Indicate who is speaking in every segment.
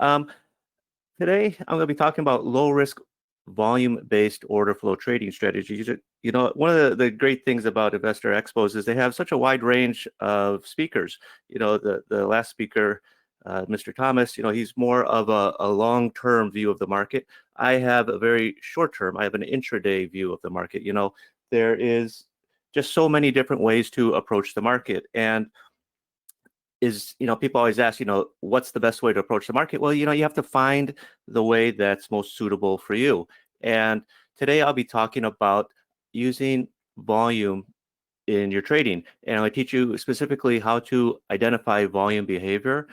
Speaker 1: Um, Today, I'm going to be talking about low-risk, volume-based order flow trading strategies. One of the great things about Investor Expos is they have such a wide range of speakers. The last speaker, Mr. Thomas, he's more of a long-term view of the market. I have a very short-term, I have an intraday view of the market. There is just so many different ways to approach the market. And people always ask, what's the best way to approach the market? Well, you have to find the way that's most suitable for you. And today I'll be talking about using volume in your trading. And I'll teach you specifically how to identify volume behavior,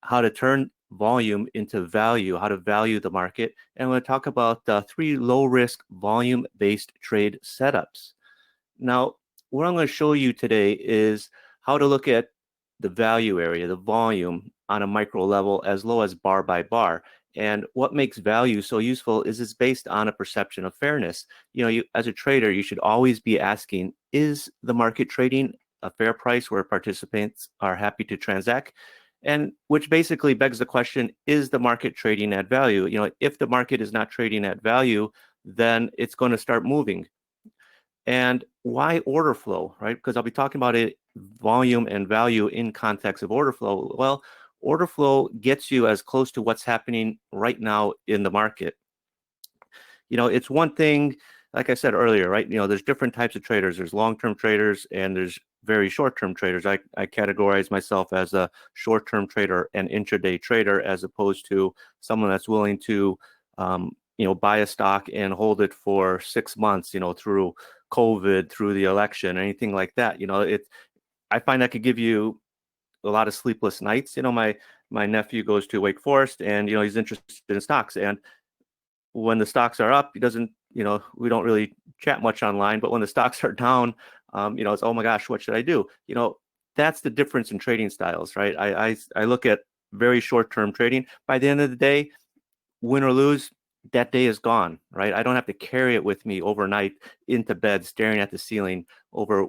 Speaker 1: how to turn volume into value, how to value the market. And I'm going to talk about 3 low-risk volume-based trade setups. Now, what I'm going to show you today is how to look at the value area, the volume on a micro level as low as bar by bar. And what makes value so useful is it's based on a perception of fairness. You as a trader, you should always be asking, is the market trading a fair price where participants are happy to transact? And which basically begs the question, is the market trading at value? If the market is not trading at value, then it's going to start moving. And why order flow, right? Because I'll be talking about it, volume and value in context of order flow. Well, order flow gets you as close to what's happening right now in the market. It's one thing, like I said earlier, right? There's different types of traders. There's long-term traders and there's very short-term traders. I categorize myself as a short-term trader and intraday trader, as opposed to someone that's willing to buy a stock and hold it for 6 months, through COVID, through the election, anything like that. I find that could give you a lot of sleepless nights. My nephew goes to Wake Forest and, he's interested in stocks. And when the stocks are up, he doesn't, we don't really chat much online, but when the stocks are down, it's, oh my gosh, what should I do? That's the difference in trading styles, right? I look at very short-term trading. By the end of the day, win or lose, that day is gone, right? I don't have to carry it with me overnight into bed, staring at the ceiling over,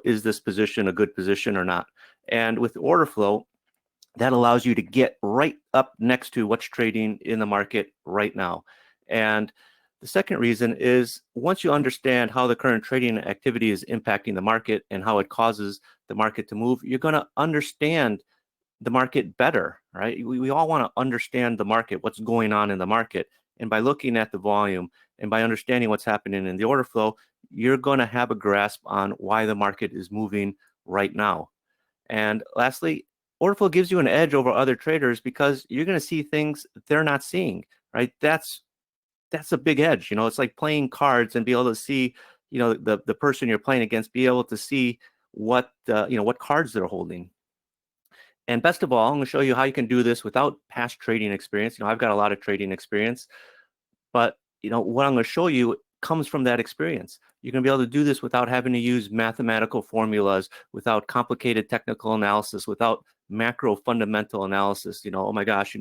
Speaker 1: is this position a good position or not? And with order flow, that allows you to get right up next to what's trading in the market right now. And the second reason is, once you understand how the current trading activity is impacting the market and how it causes the market to move, you're going to understand the market better, right? We all want to understand the market, what's going on in the market. And by looking at the volume and by understanding what's happening in the order flow, you're going to have a grasp on why the market is moving right now. And lastly, order flow gives you an edge over other traders because you're going to see things they're not seeing, right? That's a big edge. It's like playing cards and be able to see, the person you're playing against, be able to see what cards they're holding. And best of all, I'm going to show you how you can do this without past trading experience. I've got a lot of trading experience, but what I'm going to show you comes from that experience. You're going to be able to do this without having to use mathematical formulas, without complicated technical analysis, without macro fundamental analysis. Oh my gosh,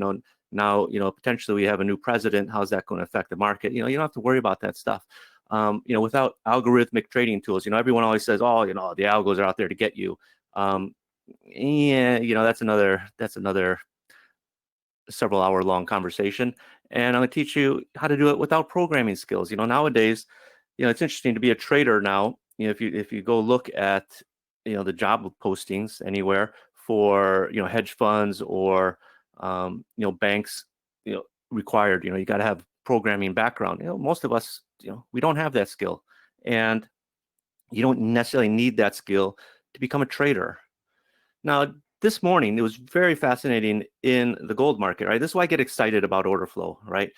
Speaker 1: now, potentially we have a new president. How's that going to affect the market? You don't have to worry about that stuff. Without algorithmic trading tools. Everyone always says, oh, the algos are out there to get you. Yeah, that's another several hour long conversation. And I'm going to teach you how to do it without programming skills. Nowadays, it's interesting to be a trader now. If you go look at, the job postings anywhere for, hedge funds or, banks, required, you got to have programming background. Most of us, we don't have that skill, and you don't necessarily need that skill to become a trader. Now, this morning, it was very fascinating in the gold market, right? This is why I get excited about order flow, right?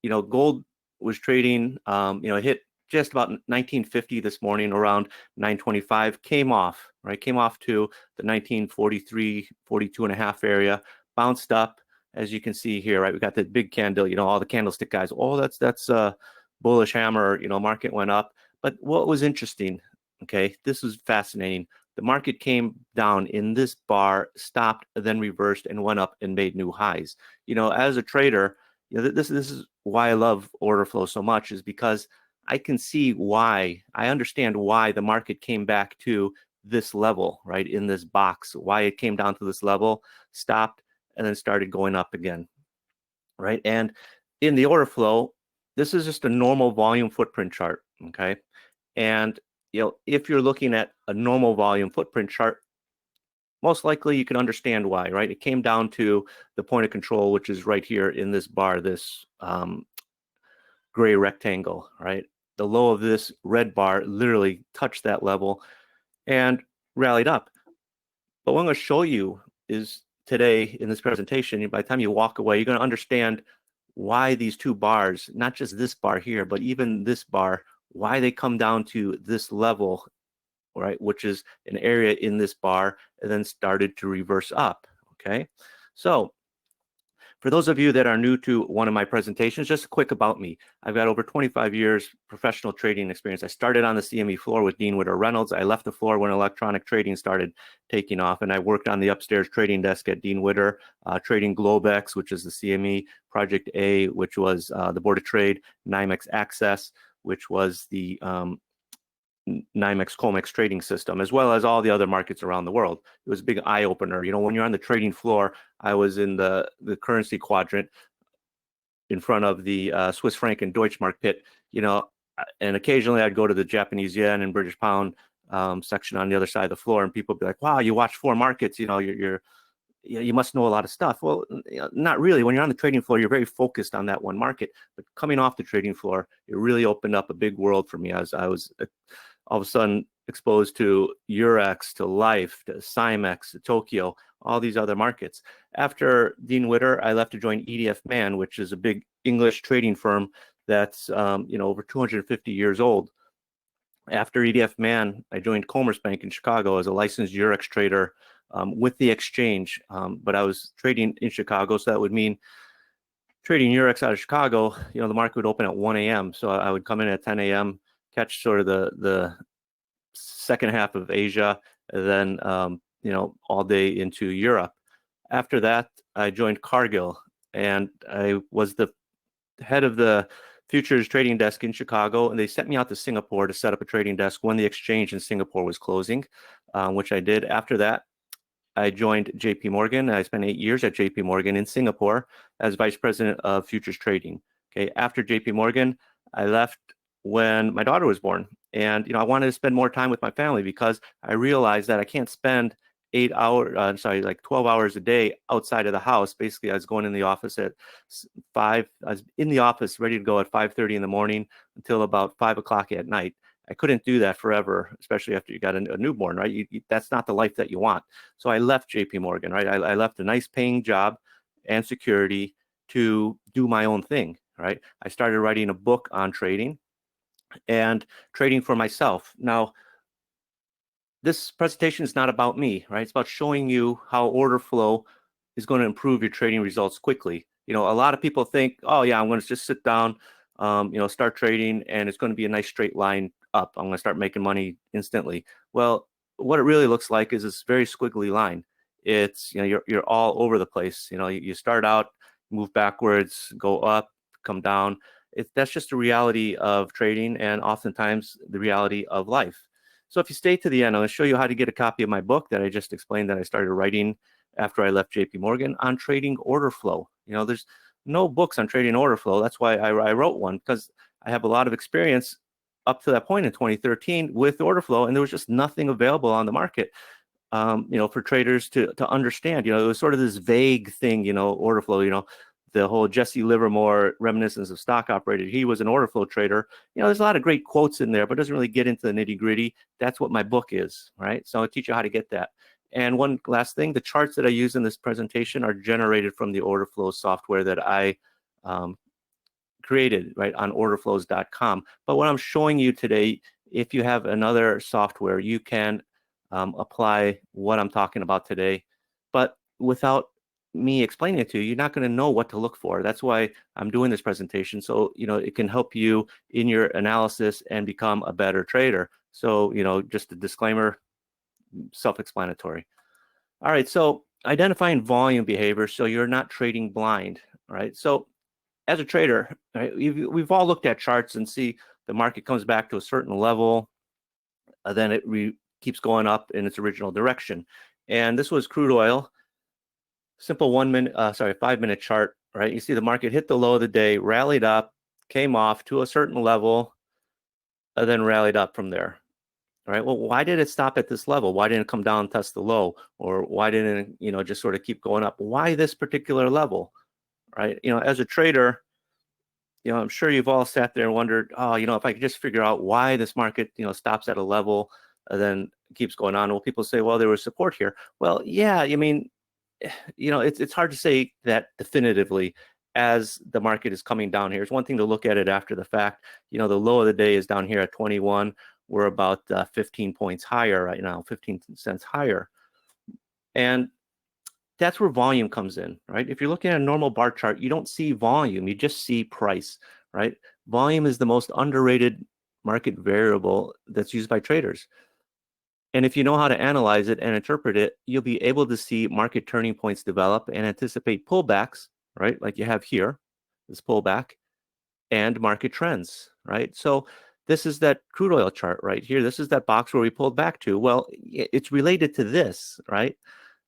Speaker 1: Gold was trading, hit just about 1950 this morning, around 925, came off, right? Came off to the 1943, 42 and a half area, bounced up, as you can see here, right? We got the big candle, all the candlestick guys. Oh, that's a bullish hammer, market went up. But what was interesting, okay, this was fascinating. The market came down in this bar, stopped, then reversed and went up and made new highs. As a trader, this is why I love order flow so much, is because I can see why, I understand why the market came back to this level, right, in this box, why it came down to this level, stopped, and then started going up again, right? And in the order flow, this is just a normal volume footprint chart, okay? And if you're looking at a normal volume footprint chart, most likely you can understand why, right? It came down to the point of control, which is right here in this bar, this gray rectangle, right? The low of this red bar literally touched that level and rallied up. But what I'm going to show you is today in this presentation, by the time you walk away, you're going to understand why these two bars, not just this bar here, but even this bar, why they come down to this level, right, which is an area in this bar, and then started to reverse up, okay? So for those of you that are new to one of my presentations, just a quick about me. I've got over 25 years professional trading experience. I started on the CME floor with Dean Witter Reynolds. I left the floor when electronic trading started taking off, and I worked on the upstairs trading desk at Dean Witter, trading Globex, which is the CME, Project A, which was the Board of Trade, NYMEX Access, which was the NYMEX COMEX trading system, as well as all the other markets around the world. It was a big eye opener. When you're on the trading floor, I was in the currency quadrant in front of the Swiss franc and Deutschmark pit, and occasionally I'd go to the Japanese yen and British pound section on the other side of the floor, and people would be like, wow, you watch four markets, you must know a lot of stuff. Well, not really. When you're on the trading floor, you're very focused on that one market. But coming off the trading floor, it really opened up a big world for me. I was all of a sudden exposed to Eurex, to Life, to Cymex, to Tokyo, all these other markets. After Dean Witter, I left to join EDF Man, which is a big English trading firm that's over 250 years old. After EDF Man, I joined Commerce Bank in Chicago as a licensed Eurex trader with the exchange, but I was trading in Chicago, so that would mean trading Eurex out of Chicago. The market would open at 1 a.m., so I would come in at 10 a.m., catch sort of the second half of Asia, and then all day into Europe. After that, I joined Cargill, and I was the head of the futures trading desk in Chicago, and they sent me out to Singapore to set up a trading desk when the exchange in Singapore was closing, which I did. After that, I joined JP Morgan. I spent 8 years at JP Morgan in Singapore as vice president of futures trading. Okay, after JP Morgan, I left when my daughter was born, and I wanted to spend more time with my family because I realized that I can't spend 12 hours a day outside of the house. Basically, I was going in the office at 5. I was in the office ready to go at 5:30 in the morning until about 5 o'clock at night. I couldn't do that forever, especially after you got a newborn, right? That's not the life that you want. So I left JP Morgan, right? I left a nice paying job and security to do my own thing, right? I started writing a book on trading and trading for myself. Now, this presentation is not about me, right? It's about showing you how order flow is going to improve your trading results quickly. A lot of people think, oh yeah, I'm going to just sit down, start trading, and it's going to be a nice straight line up. I'm going to start making money instantly. Well, what it really looks like is this very squiggly line. It's, you're all over the place. You start out, move backwards, go up, come down. That's just the reality of trading, and oftentimes the reality of life. So if you stay to the end, I'm going to show you how to get a copy of my book that I just explained that I started writing after I left JP Morgan on trading order flow. There's no books on trading order flow. That's why I wrote one, because I have a lot of experience up to that point in 2013 with order flow, and there was just nothing available on the market, for traders to understand. It was sort of this vague thing, order flow, the whole Jesse Livermore reminiscence of stock operator. He was an order flow trader. There's a lot of great quotes in there, but it doesn't really get into the nitty gritty. That's what my book is, right? So I'll teach you how to get that. And one last thing, the charts that I use in this presentation are generated from the order flow software that I created, right, on orderflows.com. But what I'm showing you today, if you have another software, you can apply what I'm talking about today, but without me explaining it to you, you're not going to know what to look for. That's why I'm doing this presentation, so it can help you in your analysis and become a better trader. So just a disclaimer, self-explanatory. All right, so identifying volume behavior so you're not trading blind, right? So as a trader, right, we've all looked at charts and see the market comes back to a certain level, then it keeps going up in its original direction. And this was crude oil. simple 5-minute chart, right? You see the market hit the low of the day, rallied up, came off to a certain level, and then rallied up from there. All right. Well, why did it stop at this level? Why didn't it come down and test the low? Or why didn't it, just sort of keep going up? Why this particular level? Right. As a trader, I'm sure you've all sat there and wondered, oh, if I could just figure out why this market, stops at a level and then keeps going on. Well, people say, well, there was support here. Well, yeah, I mean, it's hard to say that definitively as the market is coming down here. It's one thing to look at it after the fact. The low of the day is down here at 21. We're about 15 points higher right now, 15 cents higher. And that's where volume comes in, right? If you're looking at a normal bar chart, you don't see volume, you just see price, right? Volume is the most underrated market variable that's used by traders. And if you know how to analyze it and interpret it, you'll be able to see market turning points develop and anticipate pullbacks, right? Like you have here, this pullback, and market trends, right? So this is that crude oil chart right here. This is that box where we pulled back to. Well, it's related to this, right?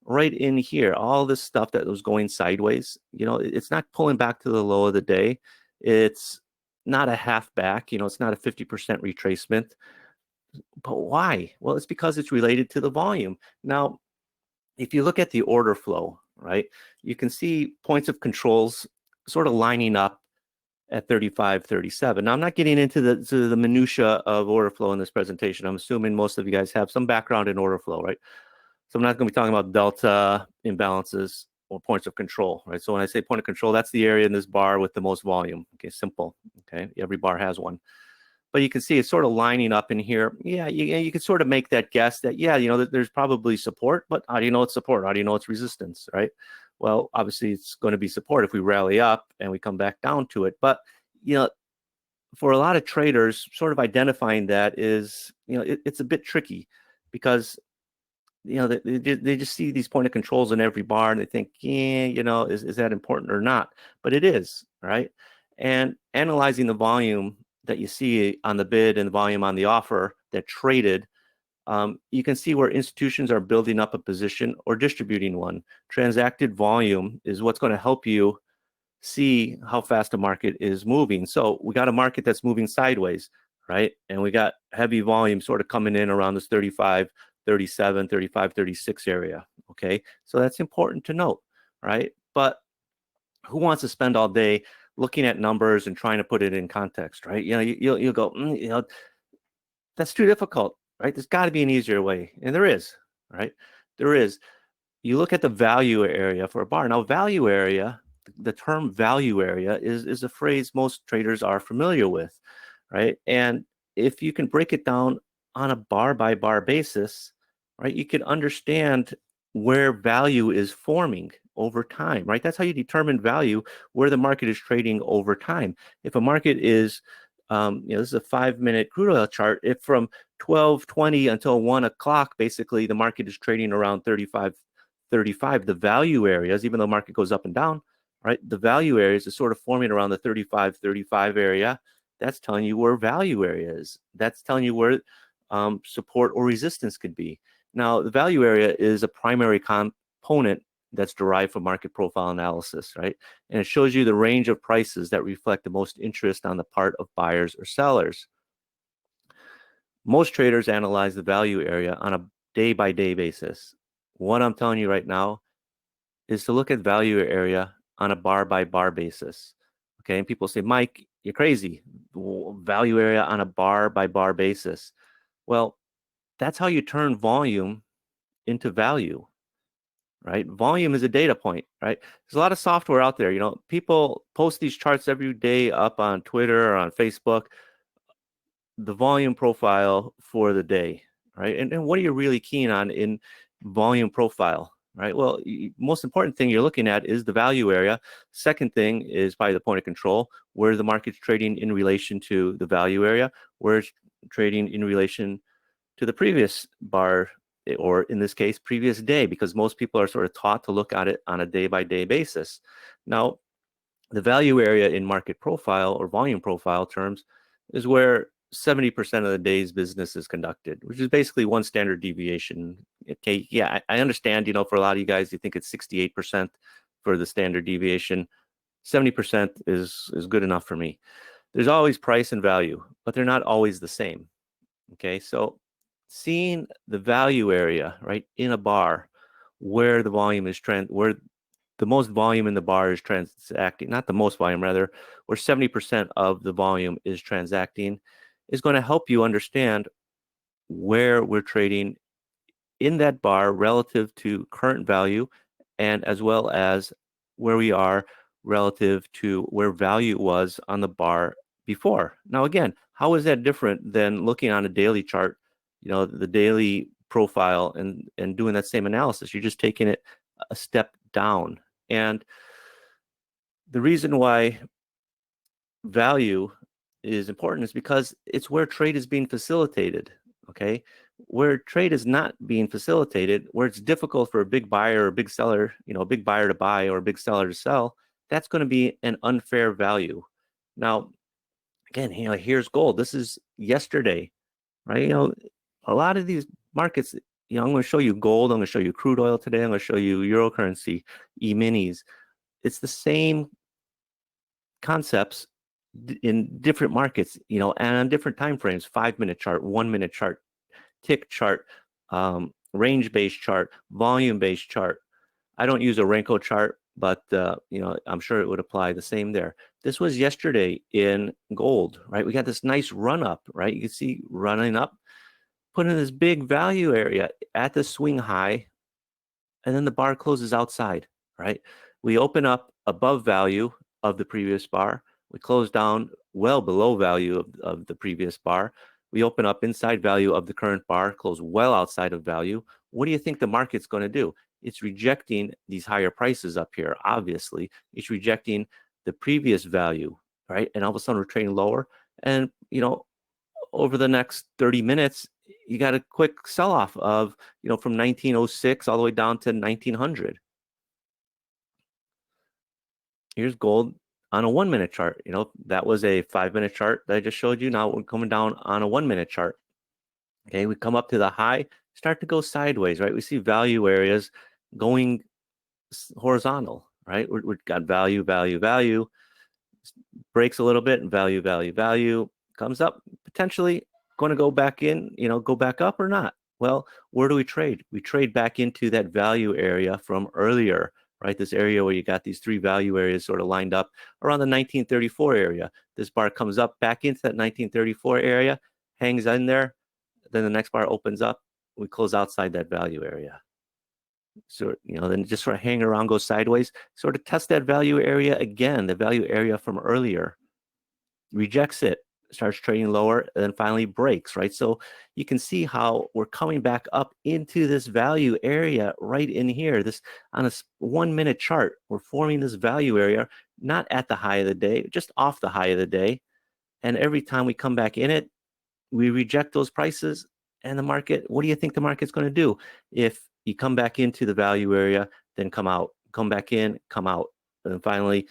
Speaker 1: Right in here, all this stuff that was going sideways, it's not pulling back to the low of the day. It's not a half back, it's not a 50% retracement. But why? Well, it's because it's related to the volume. Now, if you look at the order flow, right, you can see points of controls sort of lining up at 35, 37. Now, I'm not getting into the minutia of order flow in this presentation. I'm assuming most of you guys have some background in order flow, right? So I'm not going to be talking about delta imbalances or points of control, right? So when I say point of control, that's the area in this bar with the most volume. Okay, simple. Okay, every bar has one. But you can see it's sort of lining up in here. Yeah, you can sort of make that guess that, yeah, there's probably support, but how do you know it's support? How do you know it's resistance, right? Well, obviously it's going to be support if we rally up and we come back down to it. But, for a lot of traders, sort of identifying that is, it's a bit tricky because, they just see these point of controls in every bar and they think, yeah, is that important or not? But it is, right? And analyzing the volume that you see on the bid and the volume on the offer that traded, you can see where institutions are building up a position or distributing one. Transacted volume is what's going to help you see how fast the market is moving. So we got a market that's moving sideways, right? And we got heavy volume sort of coming in around this 35, 37, 35, 36 area, okay? So that's important to note, right? But who wants to spend all day looking at numbers and trying to put it in context, right? You'll go, that's too difficult, right? There's got to be an easier way, and there is, right? There is. You look at the value area for a bar. Now, value area, the term value area is a phrase most traders are familiar with, right? And if you can break it down on a bar by bar basis, right, you can understand where value is forming over time, right? That's how you determine value, where the market is trading over time. If a market is, this is a 5-minute crude oil chart. If from 12:20 until 1 o'clock, basically the market is trading around 35, the value areas, even though the market goes up and down, right? The value areas is sort of forming around the 35 area. That's telling you where value area is. That's telling you where support or resistance could be. Now, the value area is a primary component that's derived from market profile analysis, right? And it shows you the range of prices that reflect the most interest on the part of buyers or sellers. Most traders analyze the value area on a day-by-day basis. What I'm telling you right now is to look at value area on a bar-by-bar basis. Okay, and people say, Mike, you're crazy. Value area on a bar-by-bar basis. Well, that's how you turn volume into value, right? Volume is a data point, right? There's a lot of software out there. People post these charts every day up on Twitter or on Facebook, the volume profile for the day, right? And what are you really keen on in volume profile, right? Well, most important thing you're looking at is the value area. Second thing is probably the point of control, where the market's trading in relation to the value area, where it's trading in relation to the previous bar, or in this case, previous day, because most people are sort of taught to look at it on a day-by-day basis. Now, the value area in market profile or volume profile terms is where 70% of the day's business is conducted, which is basically one standard deviation. Okay, yeah, I understand, for a lot of you guys, you think it's 68% for the standard deviation. 70% is good enough for me. There's always price and value, but they're not always the same. Okay, so seeing the value area, right, in a bar where the volume is where the most volume in the bar is transacting, not the most volume, rather, where 70% of the volume is transacting, is going to help you understand where we're trading in that bar relative to current value, and as well as where we are relative to where value was on the bar before. Now, again, how is that different than looking on a daily chart, the daily profile, and doing that same analysis? You're just taking it a step down. And the reason why value is important is because it's where trade is being facilitated. Okay, where trade is not being facilitated, where it's difficult for a big buyer or a big seller, a big buyer to buy or a big seller to sell, that's going to be an unfair value. Now, again, here's gold. This is yesterday, right? A lot of these markets, I'm going to show you gold. I'm going to show you crude oil today. I'm going to show you euro currency, E-minis. It's the same concepts in different markets, and on different time frames: 5-minute chart, 1-minute chart, tick chart, range-based chart, volume-based chart. I don't use a Renko chart, but I'm sure it would apply the same there. This was yesterday in gold, right? We got this nice run up, right? You can see running up, put in this big value area at the swing high, and then the bar closes outside, right? We open up above value of the previous bar. We close down well below value of the previous bar. We open up inside value of the current bar, close well outside of value. What do you think the market's going to do? It's rejecting these higher prices up here, obviously. It's rejecting the previous value, right? And all of a sudden we're trading lower. And, over the next 30 minutes, you got a quick sell-off of, from 1906 all the way down to 1900. Here's gold on a 1-minute chart. That was a 5-minute chart that I just showed you. Now we're coming down on a 1-minute chart. Okay, we come up to the high, start to go sideways, right? We see value areas going horizontal, right? We've got value, value, value, breaks a little bit, and value, value, value, comes up, potentially going to go back in, go back up or not. Well, where do we trade? We trade back into that value area from earlier, right? This area where you got these three value areas sort of lined up around the 1934 area. This bar comes up back into that 1934 area, hangs in there. Then the next bar opens up. We close outside that value area. So, then just sort of hang around, go sideways, sort of test that value area again, the value area from earlier, rejects it, starts trading lower, and then finally breaks, right? So you can see how we're coming back up into this value area right in here. This on a 1-minute chart, we're forming this value area, not at the high of the day, just off the high of the day. And every time we come back in it, we reject those prices. And the market, what do you think the market's going to do? If you come back into the value area, then come out, come back in, come out. And then finally,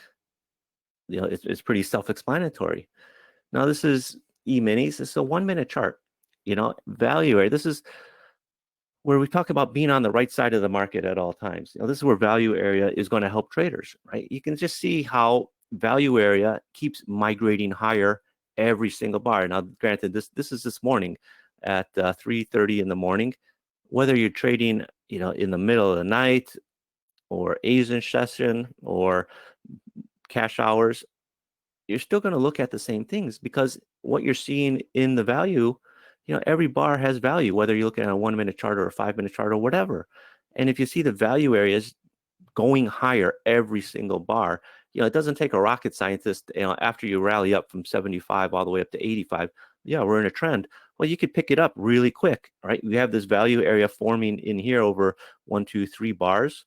Speaker 1: it's pretty self-explanatory. Now, this is E-minis. This is a 1-minute chart, value area. This is where we talk about being on the right side of the market at all times. This is where value area is going to help traders, right? You can just see how value area keeps migrating higher every single bar. Now, granted, this is this morning at 3:30 in the morning. Whether you're trading, in the middle of the night or Asian session or cash hours, you're still going to look at the same things, because what you're seeing in the value, every bar has value, whether you're looking at a 1-minute chart or a 5-minute chart or whatever. And if you see the value areas going higher every single bar, it doesn't take a rocket scientist, after you rally up from 75 all the way up to 85, yeah, we're in a trend. Well, you could pick it up really quick, right? We have this value area forming in here over 1, 2, 3 bars.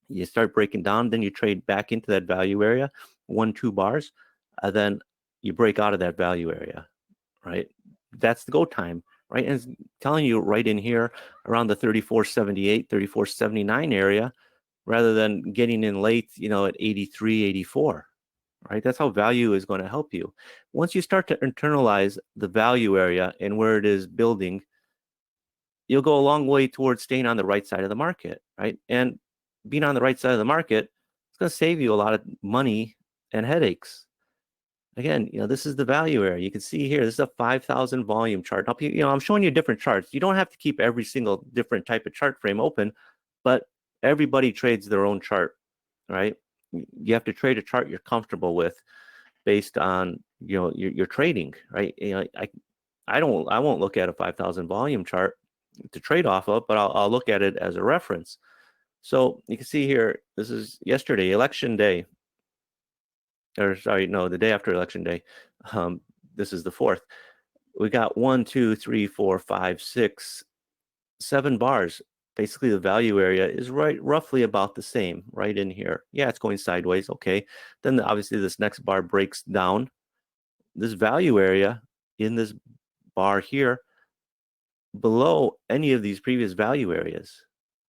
Speaker 1: You start breaking down, then you trade back into that value area, 1, 2 bars, then you break out of that value area, right? That's the go time, right? And it's telling you right in here around the 34.78, 34.79 area, rather than getting in late, at 83, 84. right? That's how value is going to help you. Once you start to internalize the value area and where it is building, you'll go a long way towards staying on the right side of the market, right? And being on the right side of the market, it's going to save you a lot of money and headaches. Again, this is the value area. You can see here, this is a 5,000 volume chart. Now, I'm showing you different charts. You don't have to keep every single different type of chart frame open, but everybody trades their own chart, right? You have to trade a chart you're comfortable with based on, your trading, right? I won't look at a 5,000 volume chart to trade off of, but I'll look at it as a reference. So you can see here, this is yesterday, election day. Or sorry, no, the day after election day. This is the 4th. We got 1, 2, 3, 4, 5, 6, 7 bars. Basically, the value area is roughly about the same, right in here. Yeah, it's going sideways. Okay. Then obviously this next bar breaks down. This value area in this bar here below any of these previous value areas,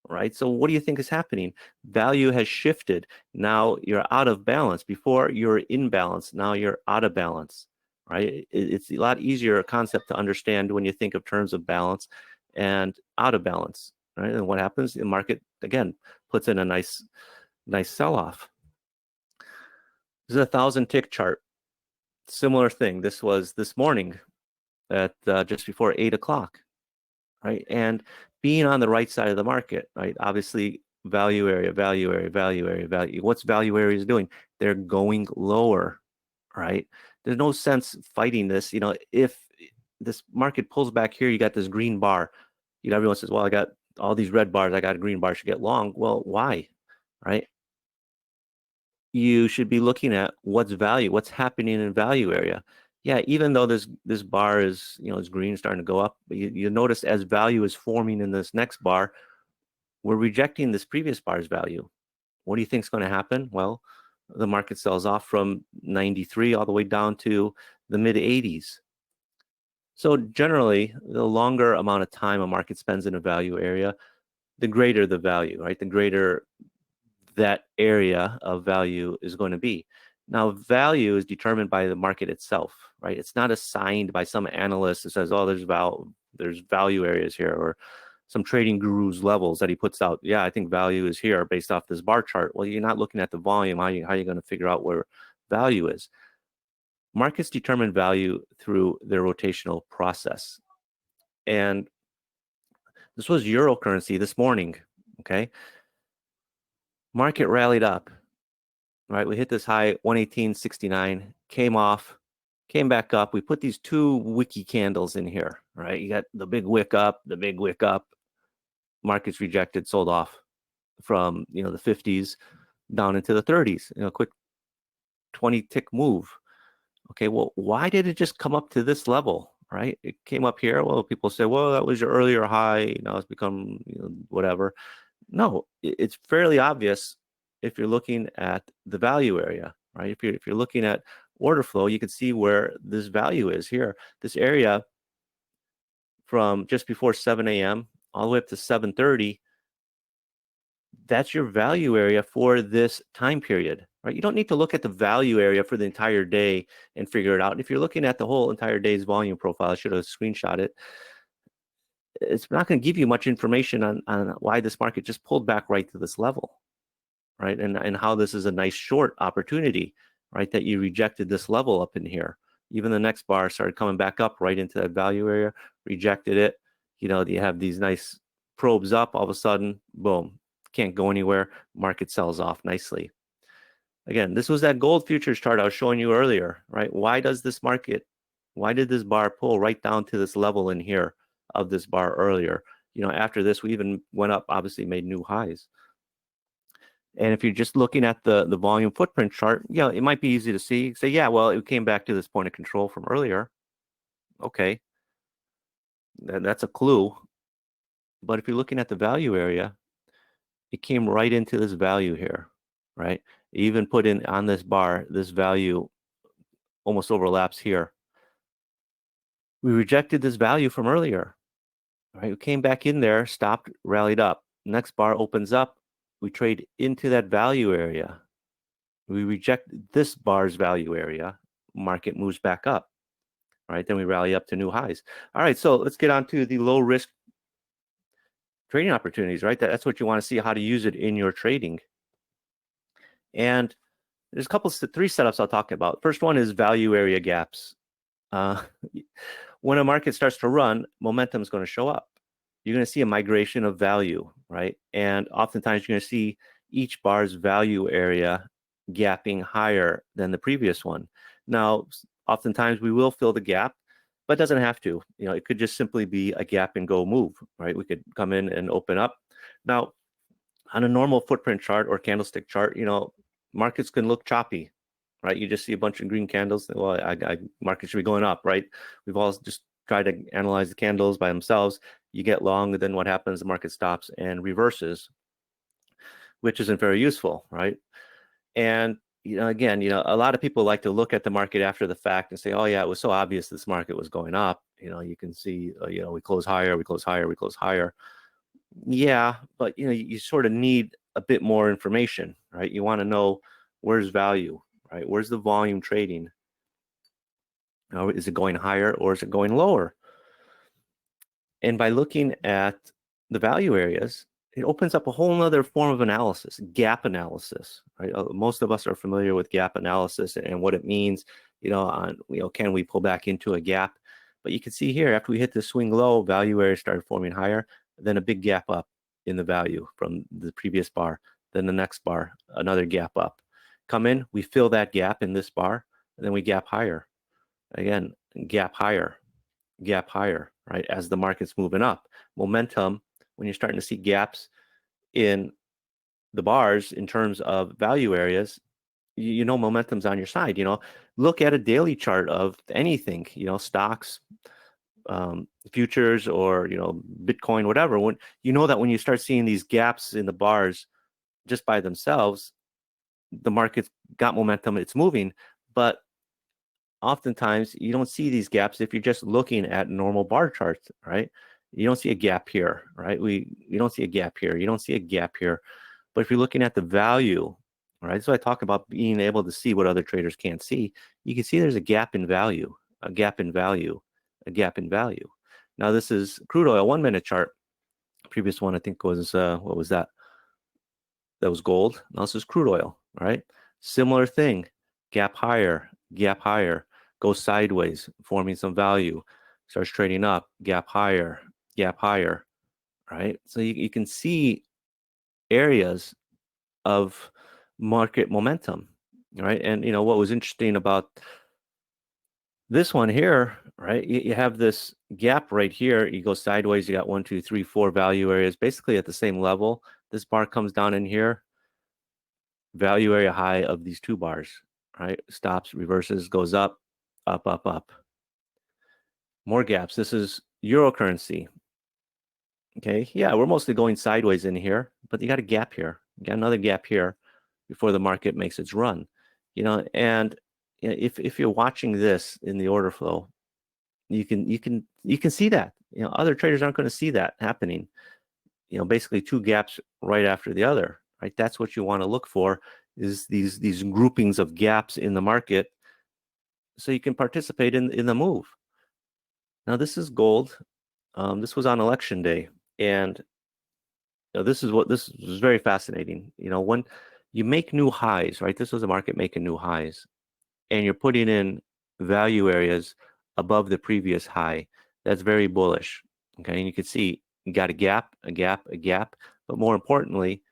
Speaker 1: right? So what do you think is happening? Value has shifted. Now you're out of balance. Before you're in balance. Now you're out of balance, right? It's a lot easier concept to understand when you think of terms of balance and out of balance, right? And what happens? The market, again, puts in a nice sell-off. This is a 1,000-tick chart. Similar thing. This was this morning at just before 8 o'clock. Right? And being on the right side of the market, right? Obviously, value area, value area, value area, value. What's value areas doing? They're going lower, right? There's no sense fighting this. If this market pulls back here, you got this green bar. Everyone says, well, I got all these red bars. I got a green bar, should get long. Well, why? Right? You should be looking at what's happening in value area. Yeah, even though this bar is, is green, starting to go up, but you notice as value is forming in this next bar, we're rejecting this previous bar's value. What do you think is going to happen? Well, the market sells off from 93 all the way down to the mid 80s. So generally, the longer amount of time a market spends in a value area, the greater the value, right? The greater that area of value is going to be. Now, value is determined by the market itself, right? It's not assigned by some analyst that says, oh, there's value areas here, or some trading guru's levels that he puts out. Yeah, I think value is here based off this bar chart. Well, you're not looking at the volume. How are you going to figure out where value is? Markets determine value through their rotational process. And this was euro currency this morning, okay? Market rallied up, right? We hit this high 118.69, came off, came back up. We put these 2 wiki candles in here, right? You got the big wick up, the big wick up. Markets rejected, sold off from, the 50s down into the 30s. Quick 20-tick move. Okay, well, why did it just come up to this level, right? It came up here. Well, people say, well, that was your earlier high. It's become, whatever. No, it's fairly obvious if you're looking at the value area, right? If you're looking at order flow, you can see where this value is here. This area from just before 7 a.m. all the way up to 7:30, that's your value area for this time period, right? You don't need to look at the value area for the entire day and figure it out. And if you're looking at the whole entire day's volume profile, I should have screenshot it. It's not going to give you much information on why this market just pulled back right to this level, right? And how this is a nice short opportunity, right? That you rejected this level up in here. Even the next bar started coming back up right into that value area, rejected it. You have these nice probes up, all of a sudden, boom, can't go anywhere. Market sells off nicely. Again, this was that gold futures chart I was showing you earlier, right? Why did this bar pull right down to this level in here of this bar earlier? After this, we even went up, obviously made new highs. And if you're just looking at the volume footprint chart, it might be easy to see. Say, yeah, well, it came back to this point of control from earlier. Okay, that's a clue. But if you're looking at the value area, it came right into this value here, right? It even put in on this bar, this value almost overlaps here. We rejected this value from earlier, right? We came back in there, stopped, rallied up. Next bar opens up. We trade into that value area. We reject this bar's value area, market moves back up, right? Then we rally up to new highs. All right, so let's get on to the low risk trading opportunities, right? That's what you want to see, how to use it in your trading. And there's three setups I'll talk about. First one is value area gaps. When a market starts to run, momentum is going to show up. You're going to see a migration of value, right? And oftentimes you're going to see each bar's value area gapping higher than the previous one. Now, oftentimes we will fill the gap, but it doesn't have to. It could just simply be a gap and go move, right? We could come in and open up. Now, on a normal footprint chart or candlestick chart, markets can look choppy, right? You just see a bunch of green candles. Well, market should be going up, right? We've all just tried to analyze the candles by themselves. You get long, and then what happens? The market stops and reverses, which isn't very useful, right? And again, a lot of people like to look at the market after the fact and say, "Oh yeah, it was so obvious this market was going up." You can see, we close higher, we close higher, we close higher. Yeah, but you sort of need a bit more information, right? You want to know where's value, right? Where's the volume trading? Is it going higher or is it going lower? And by looking at the value areas, it opens up a whole nother form of analysis, gap analysis, right? Most of us are familiar with gap analysis and what it means, can we pull back into a gap? But you can see here, after we hit the swing low, value areas started forming higher, then a big gap up in the value from the previous bar, then the next bar, another gap up. Come in, we fill that gap in this bar, and then we gap higher. Again, gap higher, right? As the market's moving up. Momentum, when you're starting to see gaps in the bars in terms of value areas, momentum's on your side. Look at a daily chart of anything, stocks, futures, or Bitcoin, whatever. When that when you start seeing these gaps in the bars just by themselves, the market's got momentum, it's moving. But oftentimes you don't see these gaps if you're just looking at normal bar charts, right? You don't see a gap here, right? You don't see a gap here. You don't see a gap here. But if you're looking at the value, right? So I talk about being able to see what other traders can't see. You can see there's a gap in value, a gap in value, a gap in value. Now this is crude oil 1 minute chart. Previous one I think was what was that? That was gold. Now this is crude oil, right? Similar thing, gap higher, goes sideways, forming some value, starts trading up, gap higher, right? So you can see areas of market momentum, right? And what was interesting about this one here, right? You have this gap right here. You go sideways, you got 1, 2, 3, 4 value areas, basically at the same level. This bar comes down in here, value area high of these two bars, right? Stops, reverses, goes up, up, up, up. More gaps. This is euro currency. Okay, yeah, we're mostly going sideways in here, but you got a gap here. You got another gap here before the market makes its run. And if you're watching this in the order flow, you can see that. Other traders aren't going to see that happening. Basically two gaps right after the other, right? That's what you want to look for, is these groupings of gaps in the market, so you can participate in the move. Now this is gold. This was on election day, and this was very fascinating. When you make new highs, right? This was a market making new highs, and you're putting in value areas above the previous high. That's very bullish. Okay, and you can see you got a gap, but more importantly,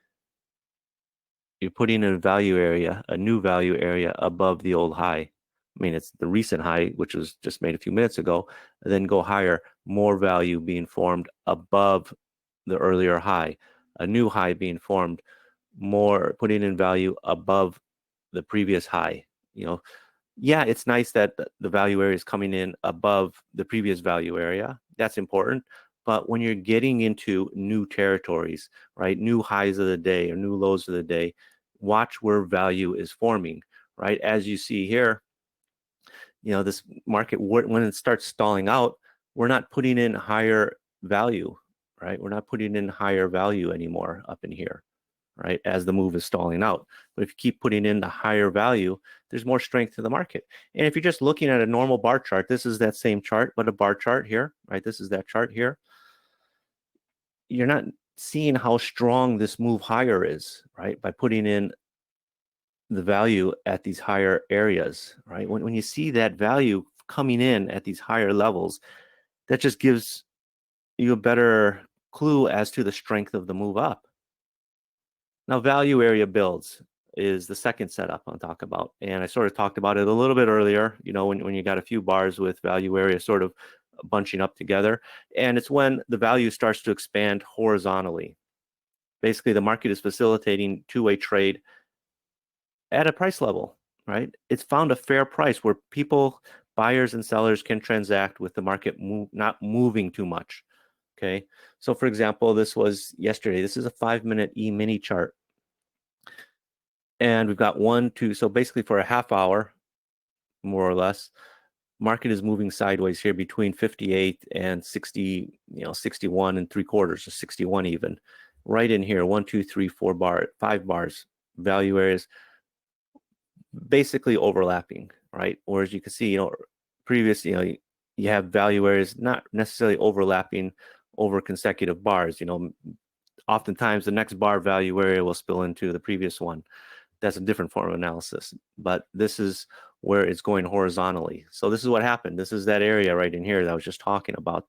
Speaker 1: you're putting in a new value area above the old high. I mean, it's the recent high, which was just made a few minutes ago, and then go higher, more value being formed above the earlier high, a new high being formed, more putting in value above the previous high. Yeah, it's nice that the value area is coming in above the previous value area. That's important. But when you're getting into new territories, right, new highs of the day or new lows of the day, watch where value is forming, right? As you see here, this market, when it starts stalling out, we're not putting in higher value, right? We're not putting in higher value anymore up in here, right, as the move is stalling out. But if you keep putting in the higher value, there's more strength to the market. And if you're just looking at a normal bar chart, this is that same chart, but a bar chart here, right? This is that chart here. You're not seeing how strong this move higher is, right? By putting in the value at these higher areas, right? When you see that value coming in at these higher levels, that just gives you a better clue as to the strength of the move up. Now, value area builds is the second setup I'll talk about. And I sort of talked about it a little bit earlier, when you got a few bars with value area sort of bunching up together. And it's when the value starts to expand horizontally. Basically, the market is facilitating two-way trade at a price level, right? It's found a fair price where people, buyers and sellers, can transact with the market not moving too much. Okay. So for example, this was yesterday. This is a 5-minute E-mini chart. And we've got 1, 2. So basically for a half hour, more or less, market is moving sideways here between 58 and 60, 61 and 3/4 or 61 even. Right in here, 1, 2, 3, 4 5 bars, value areas basically overlapping, right? Or as you can see, previous, you have value areas not necessarily overlapping over consecutive bars. Oftentimes the next bar value area will spill into the previous one. That's a different form of analysis, but this is where it's going horizontally. So this is what happened. This is that area right in here that I was just talking about.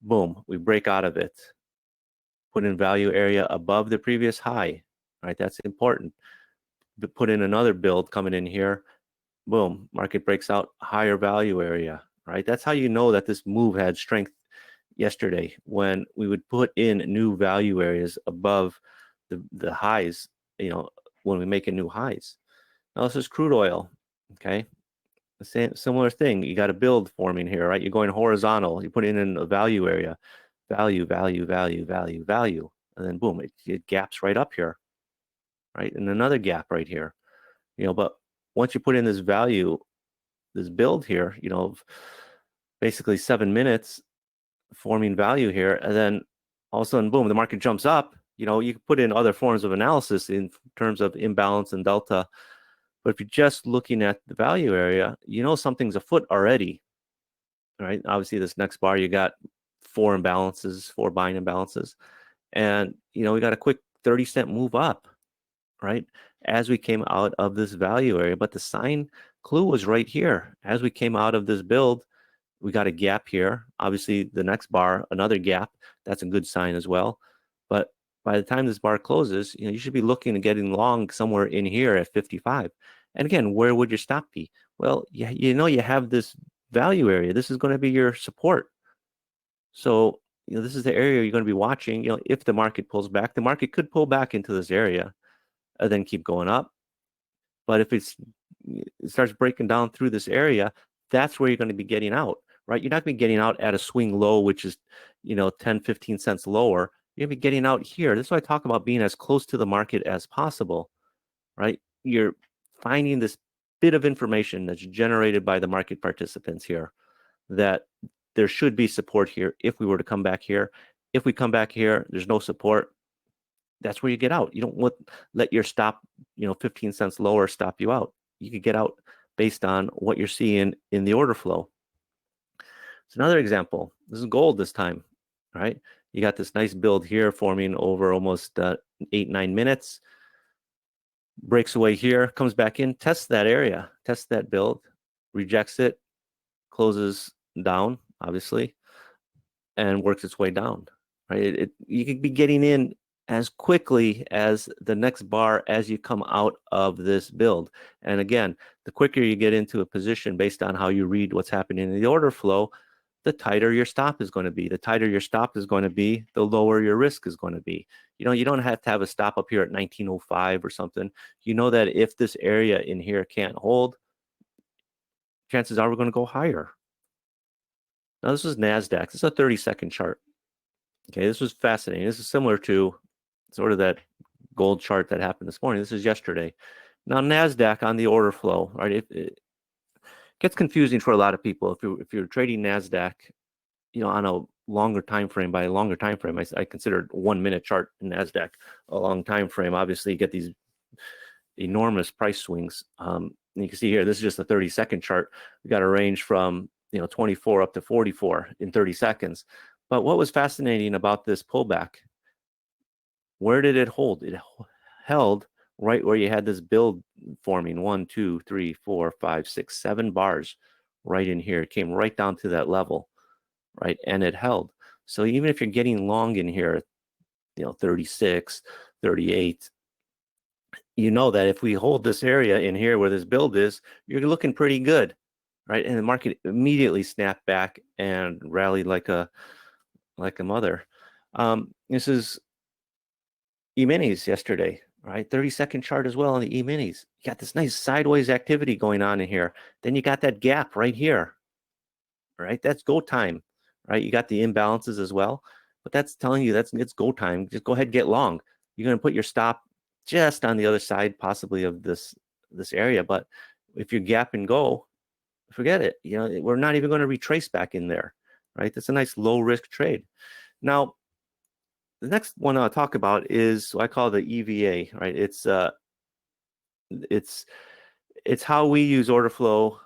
Speaker 1: Boom, we break out of it. Put in value area above the previous high, right? That's important. Put in another build coming in here. Boom, market breaks out, higher value area, right? That's how you know that this move had strength yesterday, when we would put in new value areas above the highs, when we make a new highs. Now this is crude oil, okay? The same similar thing. You got a build forming here, right? You're going horizontal. You put in a value area, value, value, value, value, value, and then boom, it gaps right up here, right? And another gap right here, But once you put in this value, this build here, basically 7 minutes forming value here, and then all of a sudden, boom, the market jumps up. You can put in other forms of analysis in terms of imbalance and delta. But if you're just looking at the value area, something's afoot already, right? Obviously, this next bar, you got 4 imbalances, 4 buying imbalances. And, we got a quick 30-cent move up, right? As we came out of this value area. But the sign clue was right here. As we came out of this build, we got a gap here. Obviously, the next bar, another gap. That's a good sign as well. But by the time this bar closes, you should be looking at getting long somewhere in here at 55. And again, where would your stop be? Well, you have this value area. This is going to be your support. So, this is the area you're going to be watching. If the market pulls back, the market could pull back into this area and then keep going up. But if it starts breaking down through this area, that's where you're going to be getting out, right? You're not going to be getting out at a swing low, which is, 10, 15 cents lower. You're going to be getting out here. This is why I talk about being as close to the market as possible, right? You're finding this bit of information that's generated by the market participants here, that there should be support here if we were to come back here. If we come back here, there's no support. That's where you get out. You don't let your stop, 15 cents lower stop you out. You could get out based on what you're seeing in the order flow. It's another example. This is gold this time, right? You got this nice build here forming over almost 8-9 minutes. Breaks away here, comes back in, tests that area, tests that build, rejects it, closes down, obviously, and works its way down, right? You could be getting in as quickly as the next bar as you come out of this build. And again, the quicker you get into a position based on how you read what's happening in the order flow, the tighter your stop is going to be. The tighter your stop is going to be, the lower your risk is going to be. You don't have to have a stop up here at 1905 or something. You know that if this area in here can't hold, chances are we're going to go higher. Now, this is NASDAQ. This is a 30-second chart. Okay, this was fascinating. This is similar to sort of that gold chart that happened this morning. This is yesterday. Now, NASDAQ on the order flow, right? It gets confusing for a lot of people. If you're trading NASDAQ, on a longer time frame. By a longer time frame, I consider 1 minute chart in NASDAQ a long time frame. Obviously, you get these enormous price swings. You can see here, this is just a 30-second chart. We got a range from 24 up to 44 in 30 seconds. But what was fascinating about this pullback? Where did it hold? It held right where you had this build forming 1, 2, 3, 4, 5, 6, 7 bars right in here. It came right down to that level, right? And it held. So even if you're getting long in here, 36, 38, you know that if we hold this area in here where this build is, you're looking pretty good, right? And the market immediately snapped back and rallied like a mother. This is E-minis yesterday, right? 30-second chart as well on the E-minis. You got this nice sideways activity going on in here. Then you got that gap right here, right? That's go time, right? You got the imbalances as well, but that's telling you it's go time. Just go ahead and get long. You're going to put your stop just on the other side, possibly of this area. But if you gap and go, forget it. We're not even going to retrace back in there, right? That's a nice low risk trade. Now, the next one I'll talk about is what I call the EVA, right? It's how we use order flow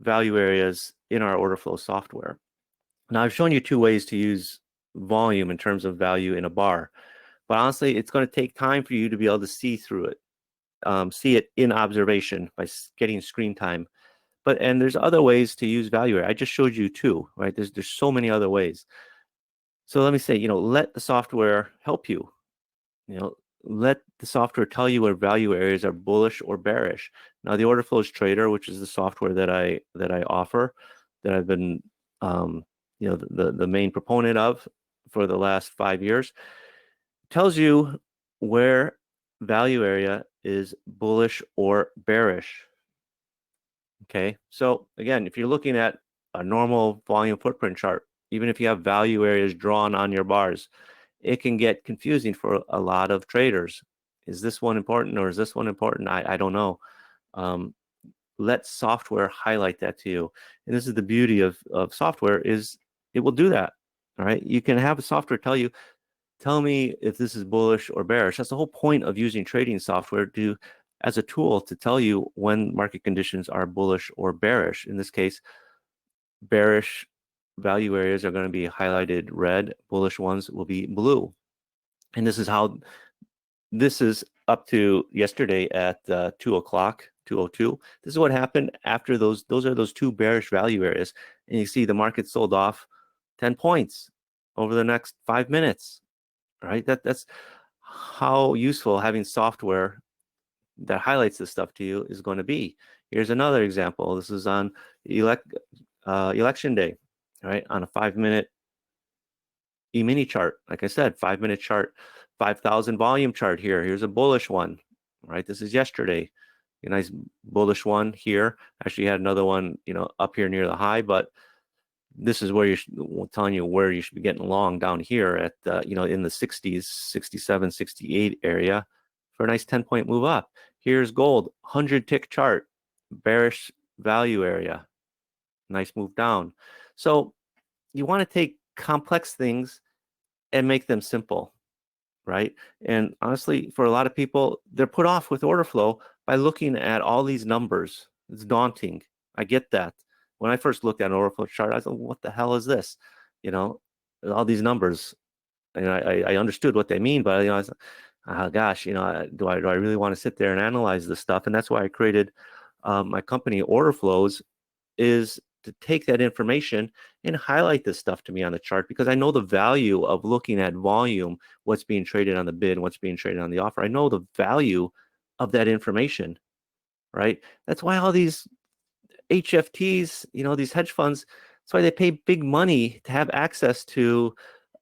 Speaker 1: value areas in our order flow software. Now, I've shown you two ways to use volume in terms of value in a bar, but honestly, it's going to take time for you to be able to see through it, see it in observation by getting screen time. And there's other ways to use value area. I just showed you two, right? There's so many other ways. So let me say, let the software help you. Let the software tell you where value areas are bullish or bearish. Now, the Orderflows Trader, which is the software that I offer, that I've been, the main proponent of for the last 5 years, tells you where value area is bullish or bearish. Okay, so again, if you're looking at a normal volume footprint chart, even if you have value areas drawn on your bars, it can get confusing for a lot of traders. Is this one important or is this one important? I don't know. Let software highlight that to you. And this is the beauty of software, is it will do that. All right. You can have a software tell me if this is bullish or bearish. That's the whole point of using trading software as a tool to tell you when market conditions are bullish or bearish. In this case, bearish value areas are going to be highlighted red, bullish ones will be blue. And this is up to yesterday at 2 o'clock, 2:02. This is what happened after those are those two bearish value areas. And you see the market sold off 10 points over the next 5 minutes, right? That's how useful having software that highlights this stuff to you is going to be. Here's another example. This is on election day, right? On a 5-minute E-mini chart. Like I said, 5-minute chart, 5,000 volume chart here. Here's a bullish one, right? This is yesterday. A nice bullish one here. Actually had another one, up here near the high, but this is where telling you where you should be getting long down here at, in the 60s, 67, 68 area for a nice 10-point move up. Here's gold, 100-tick chart, bearish value area. Nice move down. So you want to take complex things and make them simple, right? And honestly, for a lot of people, they're put off with order flow by looking at all these numbers. It's daunting. I get that. When I first looked at an order flow chart, I thought, what the hell is this? All these numbers. And I understood what they mean, but I was, oh gosh, do I really want to sit there and analyze this stuff? And that's why I created my company, Orderflows, is to take that information and highlight this stuff to me on the chart, because I know the value of looking at volume, what's being traded on the bid, what's being traded on the offer. I know the value of that information, right? That's why all these HFTs, these hedge funds, that's why they pay big money to have access to,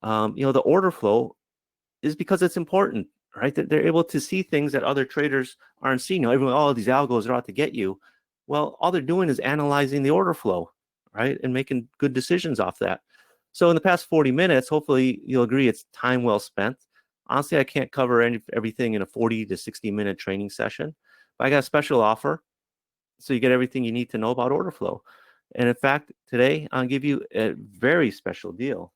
Speaker 1: the order flow, is because it's important, right? That they're able to see things that other traders aren't seeing. Everyone, oh, these algos are out to get you. Well, all they're doing is analyzing the order flow, right? And making good decisions off that. So in the past 40 minutes, hopefully you'll agree it's time well spent. Honestly, I can't cover everything in a 40 to 60-minute training session, but I got a special offer. So you get everything you need to know about order flow. And in fact, today I'll give you a very special deal.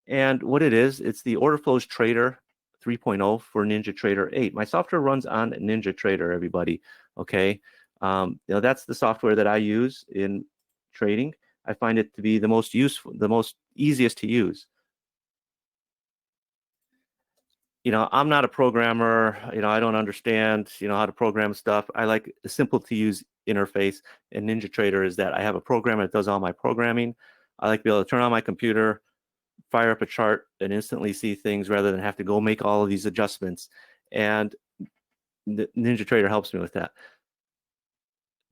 Speaker 1: And what it is, it's the Orderflows Trader 3.0 for NinjaTrader 8. My software runs on NinjaTrader, everybody. Okay. That's the software that I use in trading. I find it to be the most useful, the most easiest to use. I'm not a programmer. I don't understand, how to program stuff. I like a simple to use interface. And NinjaTrader is that I have a program that does all my programming. I like to be able to turn on my computer, fire up a chart, and instantly see things rather than have to go make all of these adjustments. And the NinjaTrader helps me with that.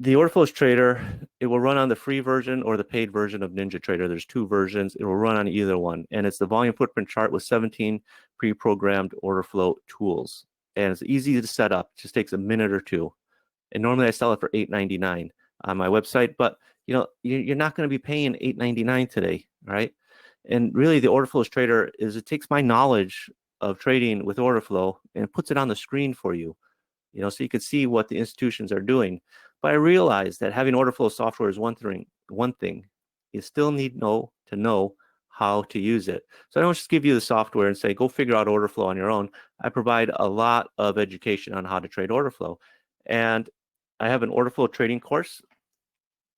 Speaker 1: The Orderflows Trader, it will run on the free version or the paid version of NinjaTrader. There's two versions. It will run on either one. And it's the volume footprint chart with 17 pre-programmed order flow tools. And it's easy to set up. It just takes a minute or two. And normally I sell it for $8.99 on my website, but you're not going to be paying $8.99 today, right? And really the Orderflows Trader it takes my knowledge of trading with order flow and puts it on the screen for you. So you can see what the institutions are doing. But I realized that having order flow software is one thing. You still need to know how to use it. So I don't just give you the software and say, go figure out order flow on your own. I provide a lot of education on how to trade order flow. And I have an order flow trading course.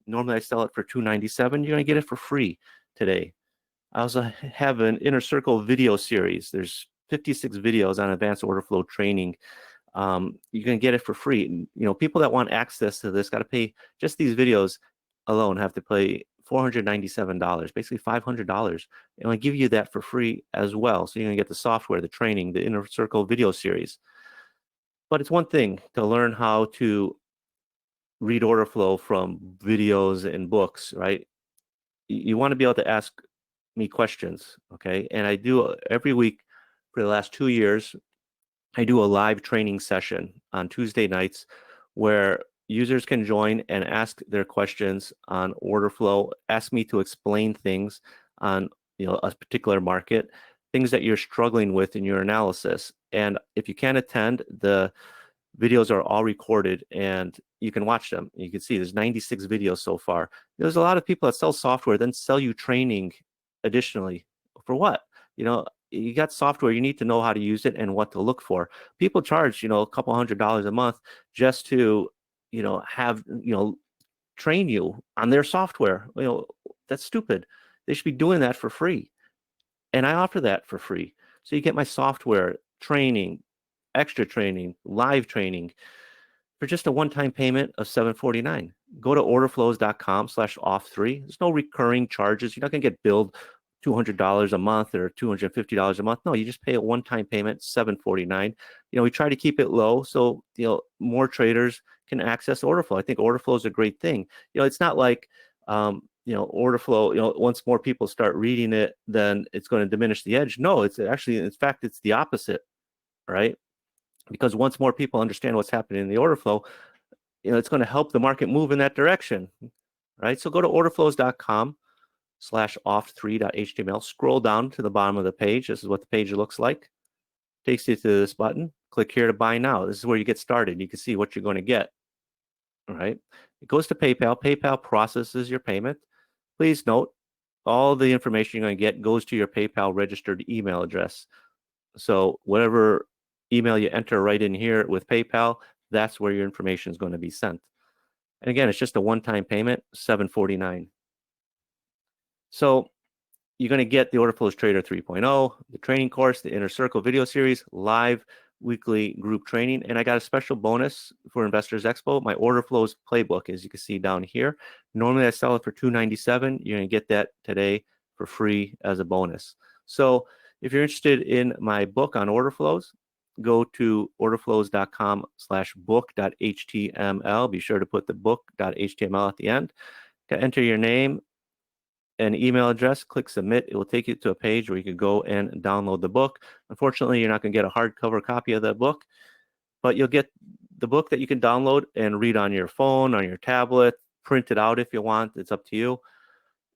Speaker 1: Normally I sell it for $297. You're going to get it for free today. I also have an Inner Circle video series. There's 56 videos on advanced order flow training. You can get it for free. People that want access to this got to pay. Just these videos alone have to pay $497, basically $500. And I give you that for free as well. So you're gonna get the software, the training, the Inner Circle video series. But it's one thing to learn how to read order flow from videos and books, right? You want to be able to ask me questions, okay? And I do every week for the last 2 years. I do a live training session on Tuesday nights where users can join and ask their questions on order flow, ask me to explain things on a particular market, things that you're struggling with in your analysis. And if you can't attend, the videos are all recorded and you can watch them. You can see there's 96 videos so far. There's a lot of people that sell software, then sell you training additionally. For what? You got software, you need to know how to use it and what to look for. People charge, a couple $100 a month just to, have, train you on their software. That's stupid. They should be doing that for free. And I offer that for free. So you get my software, training, extra training, live training for just a one-time payment of $749. Go to orderflows.com/off3. There's no recurring charges. You're not going to get billed $200 a month or $250 a month. No, you just pay a one-time payment, $749. We try to keep it low so more traders can access order flow. I think order flow is a great thing. It's not like order flow, once more people start reading it, then it's going to diminish the edge. No, it's actually, in fact, it's the opposite, right? Because once more people understand what's happening in the order flow, it's going to help the market move in that direction, right? So go to orderflows.com/off3.html. Scroll down to the bottom of the page. This is what the page looks like. Takes you to this button. Click here to buy now. This is where you get started. You can see what you're going to get, all right? It goes to PayPal. PayPal processes your payment. Please note, all the information you're going to get goes to your PayPal registered email address. So whatever email you enter right in here with PayPal, that's where your information is going to be sent. And again, it's just a one-time payment, $749. So you're going to get the Orderflows Trader 3.0, the training course, the Inner Circle video series, live weekly group training. And I got a special bonus for Investors Expo, my Orderflows playbook, as you can see down here. Normally I sell it for $297. You're going to get that today for free as a bonus. So if you're interested in my book on order flows, go to orderflows.com/book.html. Be sure to put the book.html at the end. Enter your name and email address, click submit. It will take you to a page where you can go and download the book. Unfortunately, you're not going to get a hardcover copy of the book, but you'll get the book that you can download and read on your phone, on your tablet, print it out if you want. It's up to you.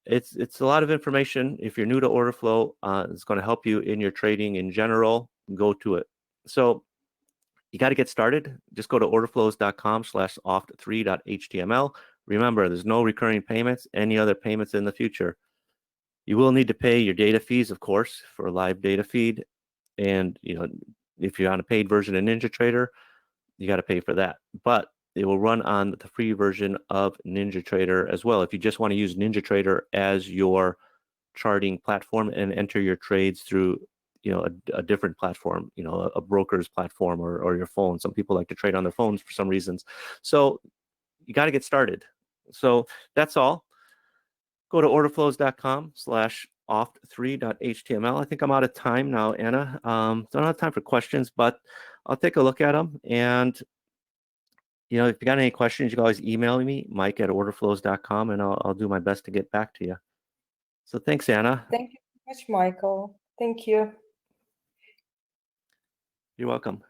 Speaker 1: It's a lot of information. If you're new to order flow, it's going to help you in your trading in general. Go to it. So you got to get started. Just go to orderflows.com/off3.html. Remember, there's no recurring payments, any other payments in the future. You will need to pay your data fees, of course, for a live data feed. And if you're on a paid version of NinjaTrader, you got to pay for that. But it will run on the free version of NinjaTrader as well. If you just want to use NinjaTrader as your charting platform and enter your trades through a different platform, a broker's platform or your phone. Some people like to trade on their phones for some reasons. So you got to get started. So that's all. Go to orderflows.com/oft3.html. I think I'm out of time now, Anna. Don't have time for questions, but I'll take a look at them. And if you got any questions, you can always email me, mike@orderflows.com, and I'll do my best to get back to you. So thanks, Anna.
Speaker 2: Thank you so much, Michael. Thank you.
Speaker 1: You're welcome.